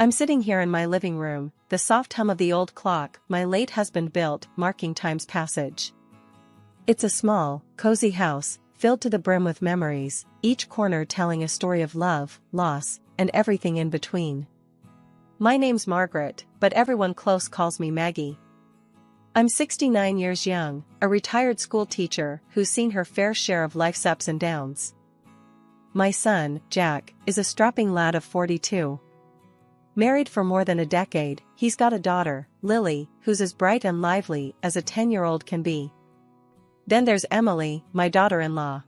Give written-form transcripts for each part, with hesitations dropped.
I'm sitting here in my living room, the soft hum of the old clock my late husband built marking time's passage. It's a small, cozy house, filled to the brim with memories, each corner telling a story of love, loss, and everything in between. My name's Margaret, but everyone close calls me Maggie. I'm 69 years young, a retired school teacher who's seen her fair share of life's ups and downs. My son, Jack, is a strapping lad of 42. Married for more than a decade, he's got a daughter, Lily, who's as bright and lively as a 10-year-old can be. Then there's Emily, my daughter-in-law.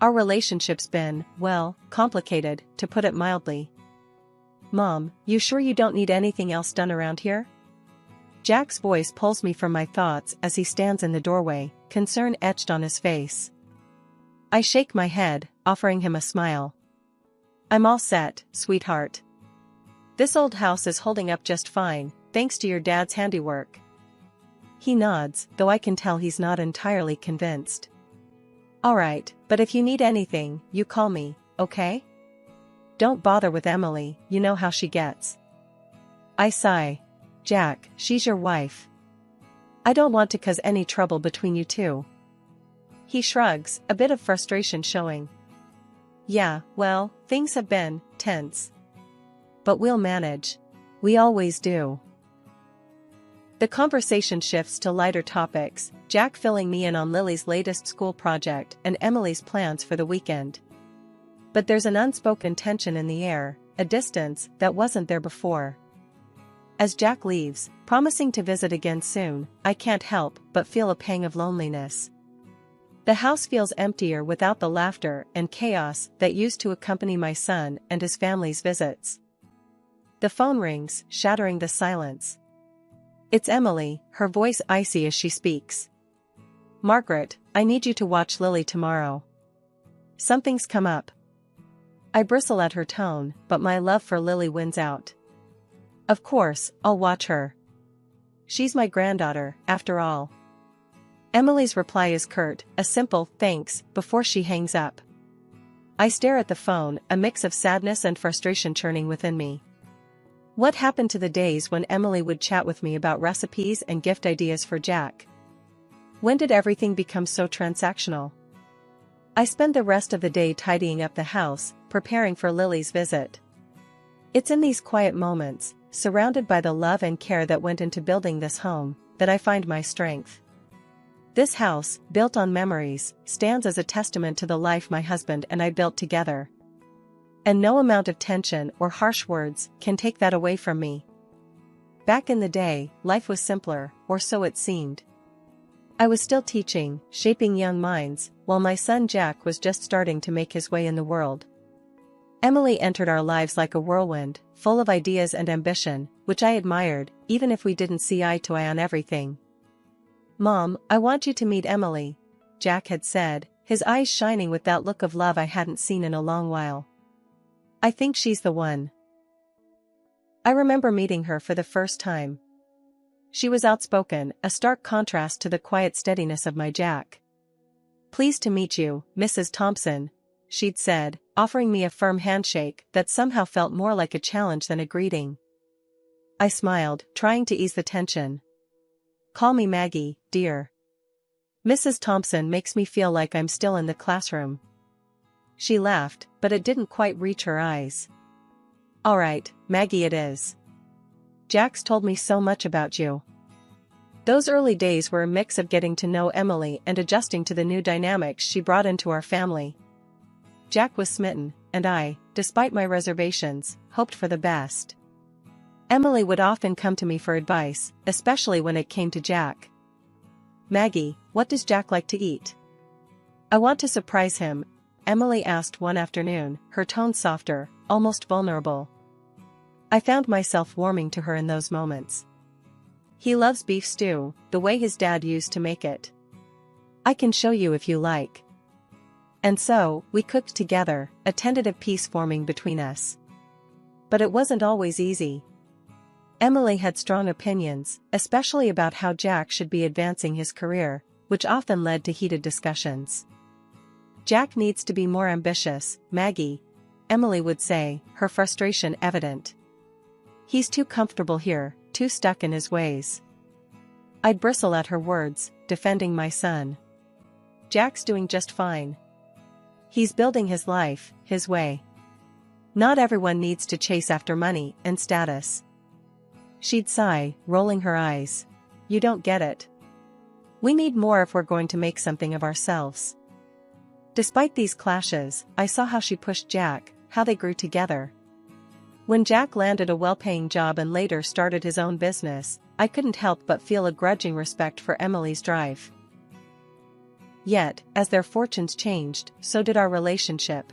Our relationship's been, well, complicated, to put it mildly. Mom, you sure you don't need anything else done around here? Jack's voice pulls me from my thoughts as he stands in the doorway, concern etched on his face. I shake my head, offering him a smile. I'm all set, sweetheart. This old house is holding up just fine, thanks to your dad's handiwork. He nods, though I can tell he's not entirely convinced. All right, but if you need anything, you call me, okay? Don't bother with Emily, you know how she gets. I sigh. Jack, she's your wife. I don't want to cause any trouble between you two. He shrugs, a bit of frustration showing. Yeah, well, things have been tense. But we'll manage. We always do. The conversation shifts to lighter topics, Jack filling me in on Lily's latest school project and Emily's plans for the weekend. But there's an unspoken tension in the air, a distance that wasn't there before. As Jack leaves, promising to visit again soon, I can't help but feel a pang of loneliness. The house feels emptier without the laughter and chaos that used to accompany my son and his family's visits. The phone rings, shattering the silence. It's Emily, her voice icy as she speaks. Margaret, I need you to watch Lily tomorrow. Something's come up. I bristle at her tone, but my love for Lily wins out. Of course, I'll watch her. She's my granddaughter, after all. Emily's reply is curt, a simple thanks, before she hangs up. I stare at the phone, a mix of sadness and frustration churning within me. What happened to the days when Emily would chat with me about recipes and gift ideas for Jack? When did everything become so transactional? I spend the rest of the day tidying up the house, preparing for Lily's visit. It's in these quiet moments, surrounded by the love and care that went into building this home, that I find my strength. This house, built on memories, stands as a testament to the life my husband and I built together. And no amount of tension or harsh words can take that away from me. Back in the day, life was simpler, or so it seemed. I was still teaching, shaping young minds, while my son Jack was just starting to make his way in the world. Emily entered our lives like a whirlwind, full of ideas and ambition, which I admired, even if we didn't see eye to eye on everything. Mom, I want you to meet Emily, Jack had said, his eyes shining with that look of love I hadn't seen in a long while. I think she's the one. I remember meeting her for the first time. She was outspoken, a stark contrast to the quiet steadiness of my Jack. Pleased to meet you, Mrs. Thompson, she'd said, offering me a firm handshake that somehow felt more like a challenge than a greeting. I smiled, trying to ease the tension. Call me Maggie, dear. Mrs. Thompson makes me feel like I'm still in the classroom. She laughed, but it didn't quite reach her eyes. All right, Maggie it is. Jack's told me so much about you. Those early days were a mix of getting to know Emily and adjusting to the new dynamics she brought into our family. Jack was smitten, and I, despite my reservations, hoped for the best. Emily would often come to me for advice, especially when it came to Jack. Maggie, what does Jack like to eat? I want to surprise him, Emily asked one afternoon, her tone softer, almost vulnerable. I found myself warming to her in those moments. He loves beef stew, the way his dad used to make it. I can show you if you like. And so, we cooked together, a tentative peace forming between us. But it wasn't always easy. Emily had strong opinions, especially about how Jack should be advancing his career, which often led to heated discussions. Jack needs to be more ambitious, Maggie, Emily would say, her frustration evident. He's too comfortable here, too stuck in his ways. I'd bristle at her words, defending my son. Jack's doing just fine. He's building his life, his way. Not everyone needs to chase after money and status. She'd sigh, rolling her eyes. You don't get it. We need more if we're going to make something of ourselves. Despite these clashes, I saw how she pushed Jack, how they grew together. When Jack landed a well-paying job and later started his own business, I couldn't help but feel a grudging respect for Emily's drive. Yet, as their fortunes changed, so did our relationship.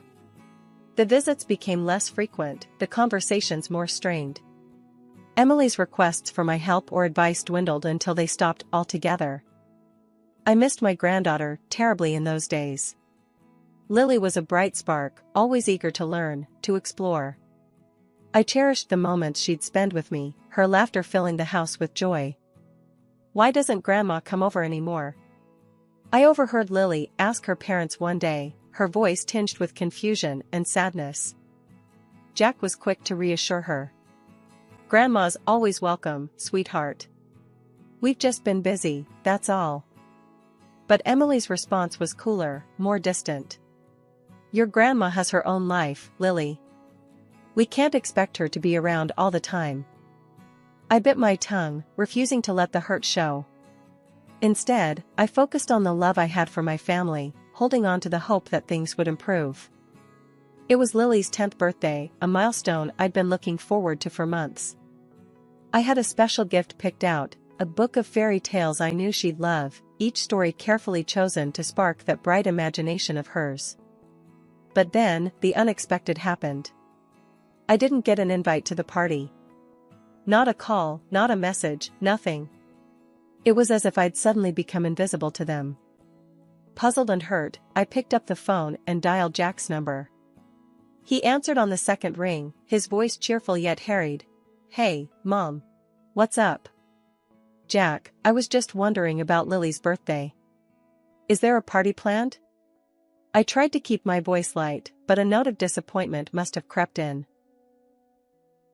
The visits became less frequent, the conversations more strained. Emily's requests for my help or advice dwindled until they stopped altogether. I missed my granddaughter terribly in those days. Lily was a bright spark, always eager to learn, to explore. I cherished the moments she'd spend with me, her laughter filling the house with joy. Why doesn't Grandma come over anymore? I overheard Lily ask her parents one day, her voice tinged with confusion and sadness. Jack was quick to reassure her. Grandma's always welcome, sweetheart. We've just been busy, that's all. But Emily's response was cooler, more distant. Your grandma has her own life, Lily. We can't expect her to be around all the time. I bit my tongue, refusing to let the hurt show. Instead, I focused on the love I had for my family, holding on to the hope that things would improve. It was Lily's 10th birthday, a milestone I'd been looking forward to for months. I had a special gift picked out, a book of fairy tales I knew she'd love, each story carefully chosen to spark that bright imagination of hers. But then, the unexpected happened. I didn't get an invite to the party. Not a call, not a message, nothing. It was as if I'd suddenly become invisible to them. Puzzled and hurt, I picked up the phone and dialed Jack's number. He answered on the second ring, his voice cheerful yet harried. Hey, Mom. What's up? Jack, I was just wondering about Lily's birthday. Is there a party planned? I tried to keep my voice light, but a note of disappointment must have crept in.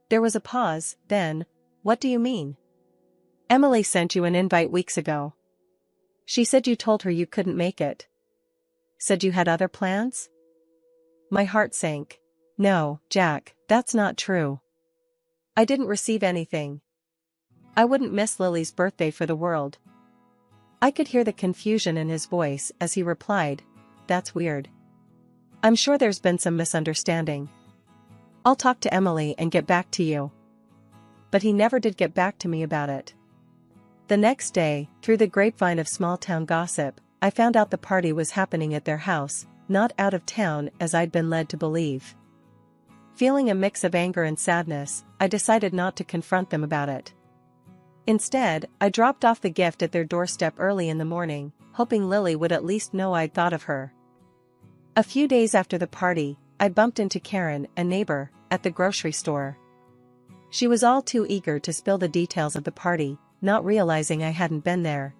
There was a pause, then, what do you mean? Emily sent you an invite weeks ago. She said you told her you couldn't make it. Said you had other plans? My heart sank. No, Jack, that's not true. I didn't receive anything. I wouldn't miss Lily's birthday for the world. I could hear the confusion in his voice as he replied, That's weird. I'm sure there's been some misunderstanding. I'll talk to Emily and get back to you. But he never did get back to me about it. The next day, through the grapevine of small-town gossip, I found out the party was happening at their house, not out of town as I'd been led to believe. Feeling a mix of anger and sadness, I decided not to confront them about it. Instead, I dropped off the gift at their doorstep early in the morning, hoping Lily would at least know I'd thought of her. A few days after the party, I bumped into Karen, a neighbor, at the grocery store. She was all too eager to spill the details of the party, not realizing I hadn't been there.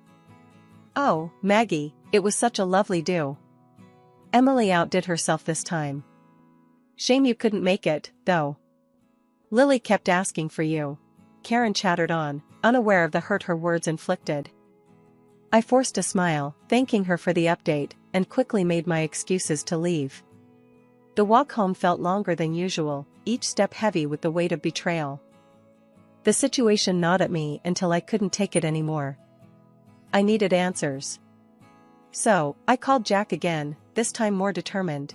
Oh, Maggie, it was such a lovely do. Emily outdid herself this time. Shame you couldn't make it, though. Lily kept asking for you. Karen chattered on, unaware of the hurt her words inflicted. I forced a smile, thanking her for the update, and quickly made my excuses to leave. The walk home felt longer than usual, each step heavy with the weight of betrayal. The situation gnawed at me until I couldn't take it anymore. I needed answers. So, I called Jack again, this time more determined.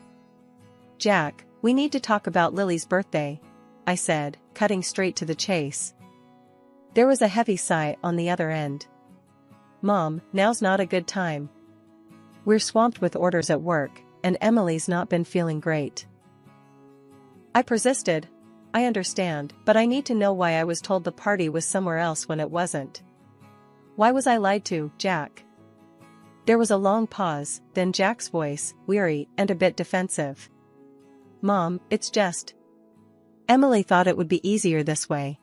Jack, we need to talk about Lily's birthday, I said, cutting straight to the chase. There was a heavy sigh on the other end. Mom, now's not a good time. We're swamped with orders at work, and Emily's not been feeling great. I persisted. I understand, but I need to know why I was told the party was somewhere else when it wasn't. Why was I lied to, Jack? There was a long pause, then Jack's voice, weary and a bit defensive. Mom, it's just. Emily thought it would be easier this way.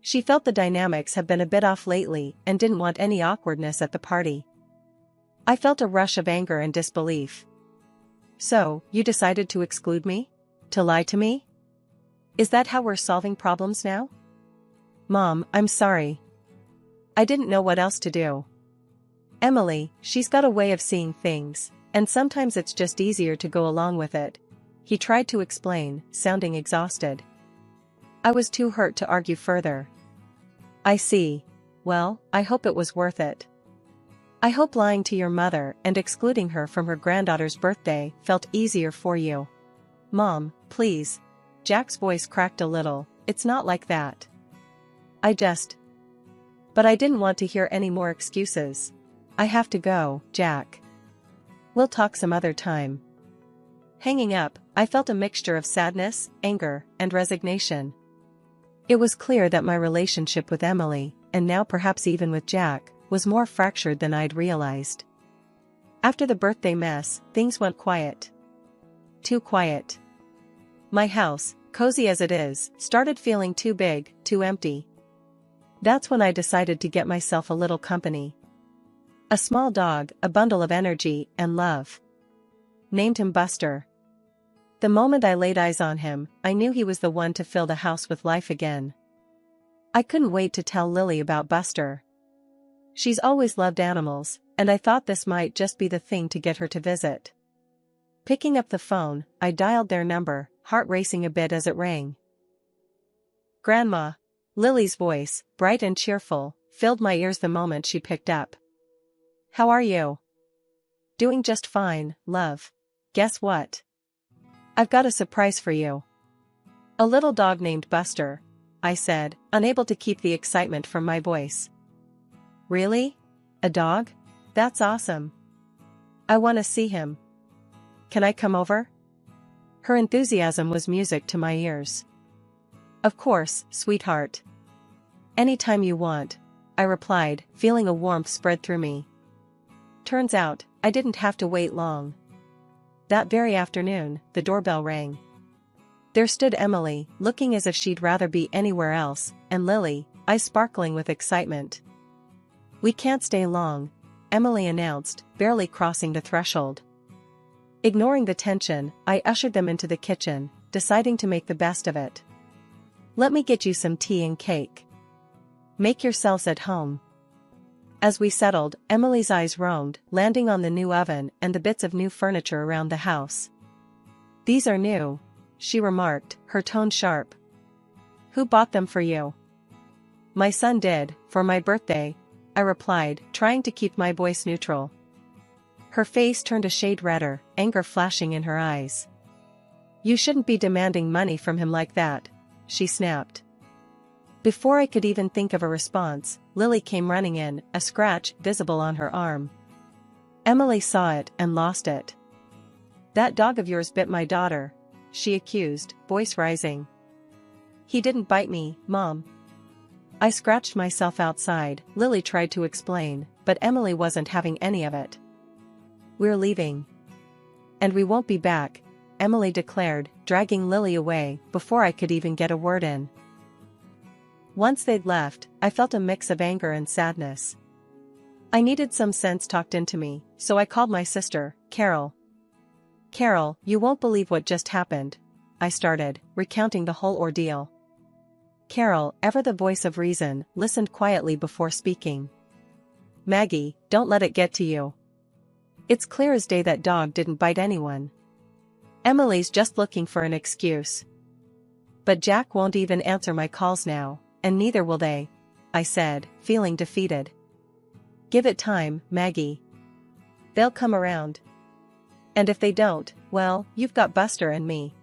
She felt the dynamics have been a bit off lately and didn't want any awkwardness at the party. I felt a rush of anger and disbelief. So, you decided to exclude me? To lie to me? Is that how we're solving problems now? Mom, I'm sorry. I didn't know what else to do. Emily, she's got a way of seeing things, and sometimes it's just easier to go along with it. He tried to explain, sounding exhausted. I was too hurt to argue further. I see. Well, I hope it was worth it. I hope lying to your mother and excluding her from her granddaughter's birthday felt easier for you. Mom, please. Jack's voice cracked a little. It's not like that. But I didn't want to hear any more excuses. I have to go, Jack. We'll talk some other time. Hanging up, I felt a mixture of sadness, anger, and resignation. It was clear that my relationship with Emily, and now perhaps even with Jack, was more fractured than I'd realized. After the birthday mess, things went quiet. Too quiet. My house, cozy as it is, started feeling too big, too empty. That's when I decided to get myself a little company. A small dog, a bundle of energy and love. Named him Buster. The moment I laid eyes on him, I knew he was the one to fill the house with life again. I couldn't wait to tell Lily about Buster. She's always loved animals, and I thought this might just be the thing to get her to visit. Picking up the phone, I dialed their number, heart racing a bit as it rang. Grandma. Lily's voice, bright and cheerful, filled my ears the moment she picked up. How are you? Doing just fine, love. Guess what? I've got a surprise for you. A little dog named Buster, I said, unable to keep the excitement from my voice. Really? A dog? That's awesome. I want to see him. Can I come over? Her enthusiasm was music to my ears. Of course, sweetheart. Anytime you want, I replied, feeling a warmth spread through me. Turns out, I didn't have to wait long. That very afternoon, the doorbell rang. There stood Emily, looking as if she'd rather be anywhere else, and Lily, eyes sparkling with excitement. We can't stay long, Emily announced, barely crossing the threshold. Ignoring the tension, I ushered them into the kitchen, deciding to make the best of it. Let me get you some tea and cake. Make yourselves at home. As we settled, Emily's eyes roamed, landing on the new oven and the bits of new furniture around the house. These are new, she remarked, her tone sharp. Who bought them for you? My son did, for my birthday, I replied, trying to keep my voice neutral. Her face turned a shade redder, anger flashing in her eyes. You shouldn't be demanding money from him like that, she snapped. Before I could even think of a response, Lily came running in, a scratch visible on her arm. Emily saw it and lost it. That dog of yours bit my daughter, she accused, voice rising. He didn't bite me, Mom. I scratched myself outside, Lily tried to explain, but Emily wasn't having any of it. We're leaving. And we won't be back, Emily declared, dragging Lily away, before I could even get a word in. Once they'd left, I felt a mix of anger and sadness. I needed some sense talked into me, so I called my sister, Carol. Carol, you won't believe what just happened, I started, recounting the whole ordeal. Carol, ever the voice of reason, listened quietly before speaking. Maggie, don't let it get to you. It's clear as day that dog didn't bite anyone. Emily's just looking for an excuse. But Jack won't even answer my calls now, and neither will they, I said, feeling defeated. Give it time, Maggie. They'll come around. And if they don't, well, you've got Buster and me.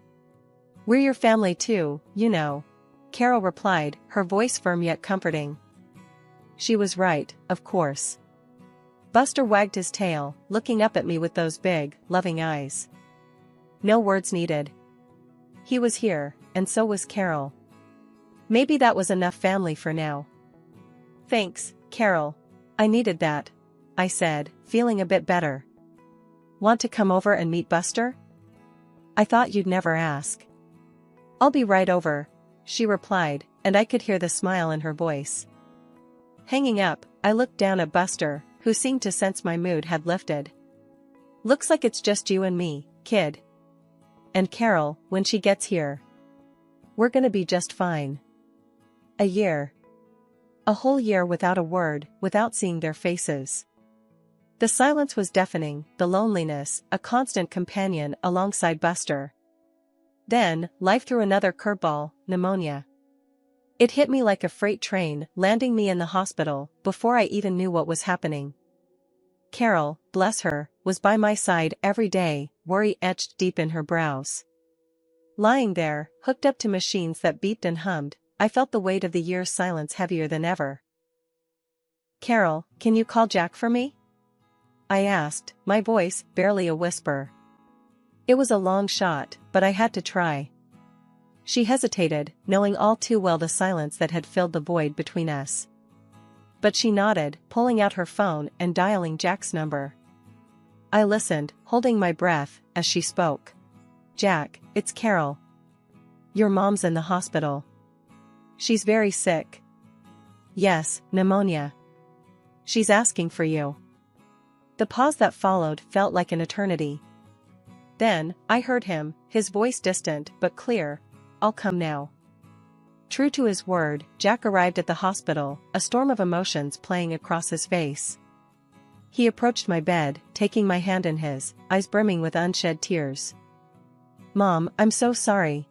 We're your family too, you know, Carol replied, her voice firm yet comforting. She was right, of course. Buster wagged his tail, looking up at me with those big, loving eyes. No words needed. He was here, and so was Carol. Maybe that was enough family for now. Thanks, Carol. I needed that, I said, feeling a bit better. Want to come over and meet Buster? I thought you'd never ask. I'll be right over, she replied, and I could hear the smile in her voice. Hanging up, I looked down at Buster, who seemed to sense my mood had lifted. Looks like it's just you and me, kid. And Carol, when she gets here. We're gonna be just fine. A year. A whole year without a word, without seeing their faces. The silence was deafening, the loneliness, a constant companion alongside Buster. Then, life threw another curveball, pneumonia. It hit me like a freight train, landing me in the hospital, before I even knew what was happening. Carol, bless her, was by my side every day, worry etched deep in her brows. Lying there, hooked up to machines that beeped and hummed, I felt the weight of the year's silence heavier than ever. "Carol, can you call Jack for me?" I asked, my voice barely a whisper. It was a long shot, but I had to try. She hesitated, knowing all too well the silence that had filled the void between us. But she nodded, pulling out her phone and dialing Jack's number. I listened, holding my breath, as she spoke. "Jack, it's Carol. Your mom's in the hospital. She's very sick." "Yes, pneumonia. She's asking for you." The pause that followed felt like an eternity. Then, I heard him, his voice distant but clear. "I'll come now." True to his word, Jack arrived at the hospital, a storm of emotions playing across his face. He approached my bed, taking my hand in his, eyes brimming with unshed tears. "Mom, I'm so sorry.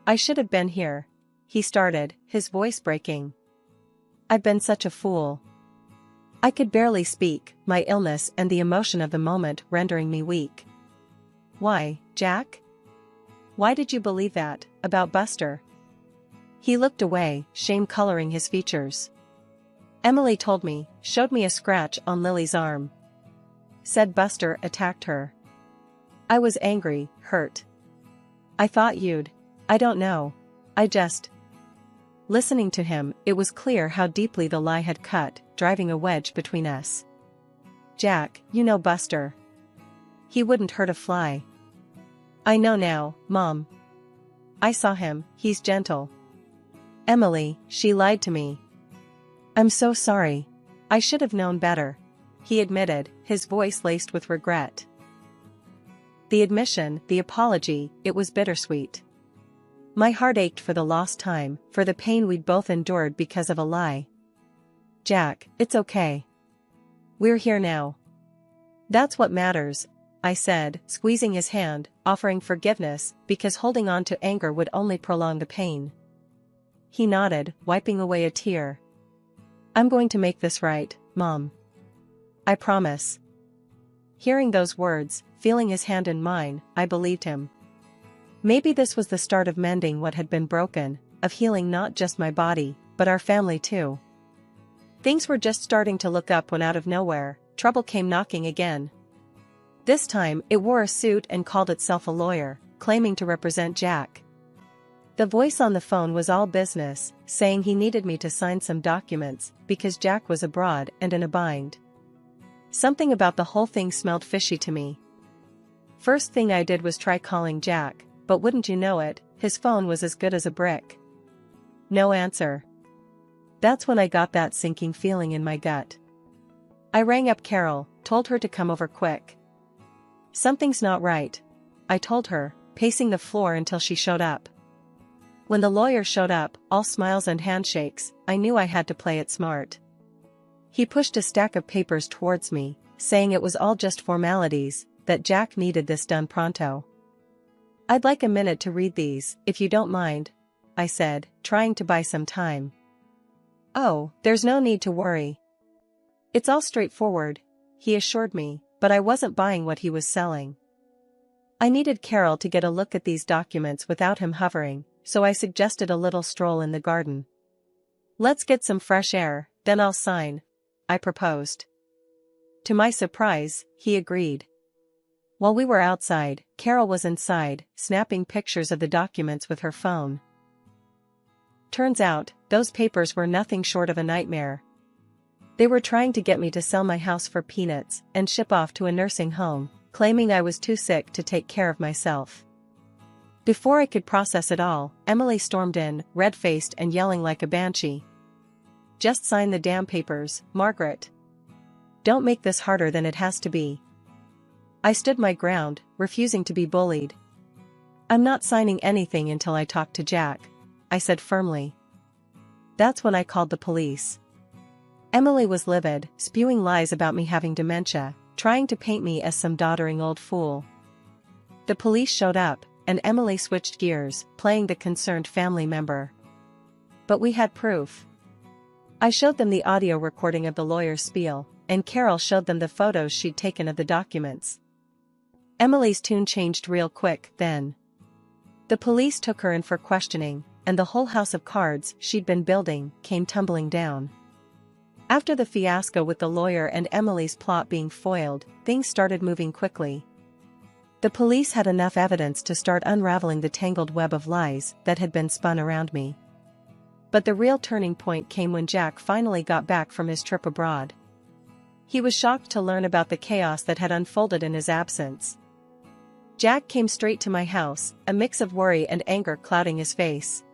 I should have been here," he started, his voice breaking. "I've been such a fool." I could barely speak, my illness and the emotion of the moment rendering me weak. "Why, Jack? Why did you believe that, about Buster?" He looked away, shame coloring his features. "Emily told me, showed me a scratch on Lily's arm. Said Buster attacked her. I was angry, hurt. I thought I don't know. I just..." Listening to him, it was clear how deeply the lie had cut, driving a wedge between us. "Jack, you know Buster. He wouldn't hurt a fly." "I know now, Mom. I saw him, he's gentle." "Emily, she lied to me." "I'm so sorry. I should have known better," he admitted, his voice laced with regret. The admission, the apology, it was bittersweet. My heart ached for the lost time, for the pain we'd both endured because of a lie. "Jack, it's okay. We're here now. That's what matters," I said, squeezing his hand, offering forgiveness, because holding on to anger would only prolong the pain. He nodded, wiping away a tear. "I'm going to make this right, Mom. I promise." Hearing those words, feeling his hand in mine, I believed him. Maybe this was the start of mending what had been broken, of healing not just my body, but our family too. Things were just starting to look up when out of nowhere, trouble came knocking again. This time, it wore a suit and called itself a lawyer, claiming to represent Jack. The voice on the phone was all business, saying he needed me to sign some documents, because Jack was abroad and in a bind. Something about the whole thing smelled fishy to me. First thing I did was try calling Jack, but wouldn't you know it, his phone was as good as a brick. No answer. That's when I got that sinking feeling in my gut. I rang up Carol, told her to come over quick. "Something's not right," I told her, pacing the floor until she showed up. When the lawyer showed up, all smiles and handshakes, I knew I had to play it smart. He pushed a stack of papers towards me, saying it was all just formalities, that Jack needed this done pronto. "I'd like a minute to read these, if you don't mind," I said, trying to buy some time. "Oh, there's no need to worry. It's all straightforward," he assured me, but I wasn't buying what he was selling. I needed Carol to get a look at these documents without him hovering, so I suggested a little stroll in the garden. "Let's get some fresh air, then I'll sign," I proposed. To my surprise, he agreed. While we were outside, Carol was inside, snapping pictures of the documents with her phone. Turns out, those papers were nothing short of a nightmare. They were trying to get me to sell my house for peanuts and ship off to a nursing home, claiming I was too sick to take care of myself. Before I could process it all, Emily stormed in, red-faced and yelling like a banshee. "Just sign the damn papers, Margaret. Don't make this harder than it has to be." I stood my ground, refusing to be bullied. "I'm not signing anything until I talk to Jack," I said firmly. That's when I called the police. Emily was livid, spewing lies about me having dementia, trying to paint me as some doddering old fool. The police showed up, and Emily switched gears, playing the concerned family member. But we had proof. I showed them the audio recording of the lawyer's spiel, and Carol showed them the photos she'd taken of the documents. Emily's tune changed real quick, then. The police took her in for questioning, and the whole house of cards she'd been building came tumbling down. After the fiasco with the lawyer and Emily's plot being foiled, things started moving quickly. The police had enough evidence to start unraveling the tangled web of lies that had been spun around me. But the real turning point came when Jack finally got back from his trip abroad. He was shocked to learn about the chaos that had unfolded in his absence. Jack came straight to my house, a mix of worry and anger clouding his face.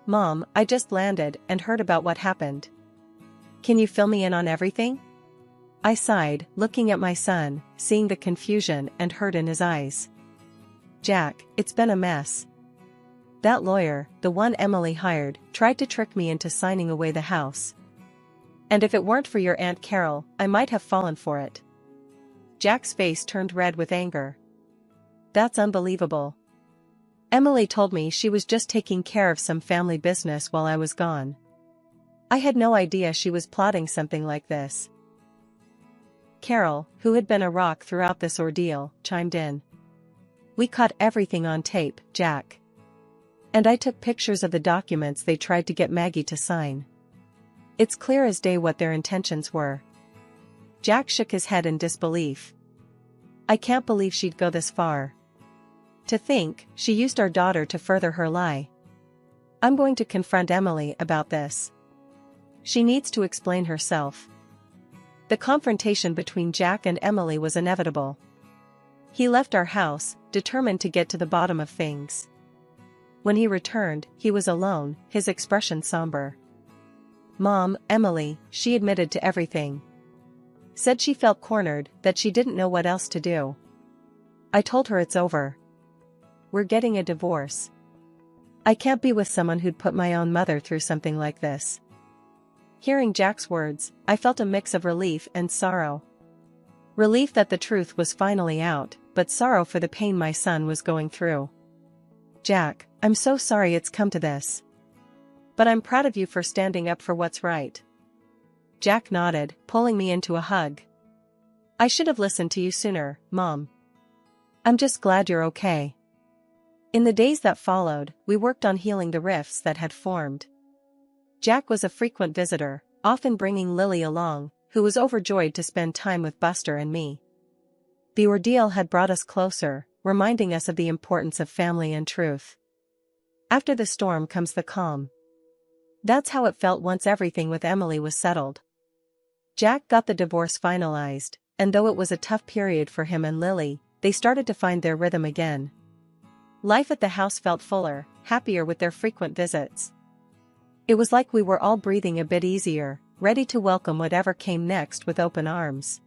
"Mom, I just landed and heard about what happened. Can you fill me in on everything?" I sighed, looking at my son, seeing the confusion and hurt in his eyes. "Jack, it's been a mess. That lawyer, the one Emily hired, tried to trick me into signing away the house. And if it weren't for your Aunt Carol, I might have fallen for it." Jack's face turned red with anger. "That's unbelievable. Emily told me she was just taking care of some family business while I was gone. I had no idea she was plotting something like this." Carol, who had been a rock throughout this ordeal, chimed in. "We caught everything on tape, Jack. And I took pictures of the documents they tried to get Maggie to sign. It's clear as day what their intentions were." Jack shook his head in disbelief. "I can't believe she'd go this far. To think, she used our daughter to further her lie. I'm going to confront Emily about this. She needs to explain herself." The confrontation between Jack and Emily was inevitable. He left our house, determined to get to the bottom of things. When he returned, he was alone, his expression somber. "Mom, Emily," she admitted to everything. "Said she felt cornered, that she didn't know what else to do. I told her it's over. We're getting a divorce. I can't be with someone who'd put my own mother through something like this." Hearing Jack's words, I felt a mix of relief and sorrow. Relief that the truth was finally out, but sorrow for the pain my son was going through. "Jack, I'm so sorry it's come to this. But I'm proud of you for standing up for what's right." Jack nodded, pulling me into a hug. "I should have listened to you sooner, Mom. I'm just glad you're okay." In the days that followed, we worked on healing the rifts that had formed. Jack was a frequent visitor, often bringing Lily along, who was overjoyed to spend time with Buster and me. The ordeal had brought us closer, reminding us of the importance of family and truth. After the storm comes the calm. That's how it felt once everything with Emily was settled. Jack got the divorce finalized, and though it was a tough period for him and Lily, they started to find their rhythm again. Life at the house felt fuller, happier with their frequent visits. It was like we were all breathing a bit easier, ready to welcome whatever came next with open arms.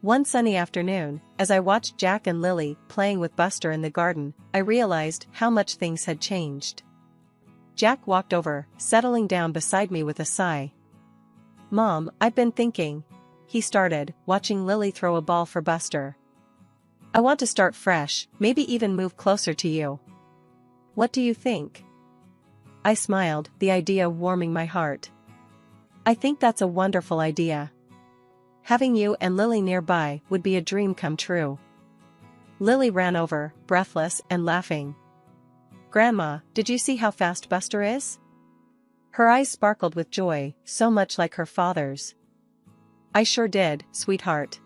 One sunny afternoon, as I watched Jack and Lily playing with Buster in the garden, I realized how much things had changed. Jack walked over, settling down beside me with a sigh. "Mom, I've been thinking," he started, watching Lily throw a ball for Buster. "I want to start fresh, maybe even move closer to you. What do you think?" I smiled, the idea warming my heart. "I think that's a wonderful idea. Having you and Lily nearby would be a dream come true." Lily ran over, breathless and laughing. "Grandma, did you see how fast Buster is?" Her eyes sparkled with joy, so much like her father's. "I sure did, sweetheart.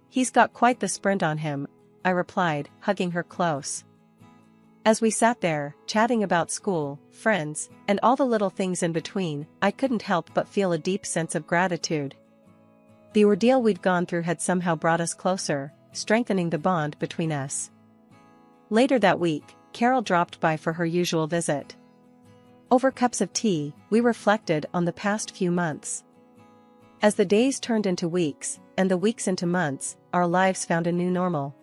He's got quite the sprint on him," I replied, hugging her close. As we sat there, chatting about school, friends, and all the little things in between, I couldn't help but feel a deep sense of gratitude. The ordeal we'd gone through had somehow brought us closer, strengthening the bond between us. Later that week, Carol dropped by for her usual visit. Over cups of tea, we reflected on the past few months. As the days turned into weeks, and the weeks into months, our lives found a new normal.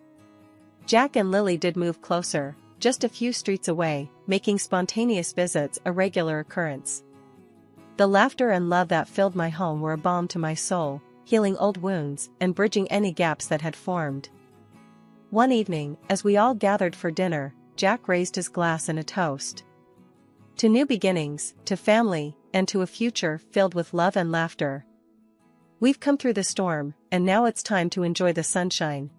Jack and Lily did move closer, just a few streets away, making spontaneous visits a regular occurrence. The laughter and love that filled my home were a balm to my soul, healing old wounds and bridging any gaps that had formed. One evening, as we all gathered for dinner, Jack raised his glass in a toast. To new beginnings, to family, and to a future filled with love and laughter. We've come through the storm, and now it's time to enjoy the sunshine.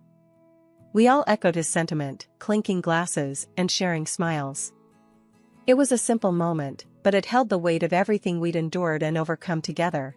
We all echoed his sentiment, clinking glasses and sharing smiles. It was a simple moment, but it held the weight of everything we'd endured and overcome together.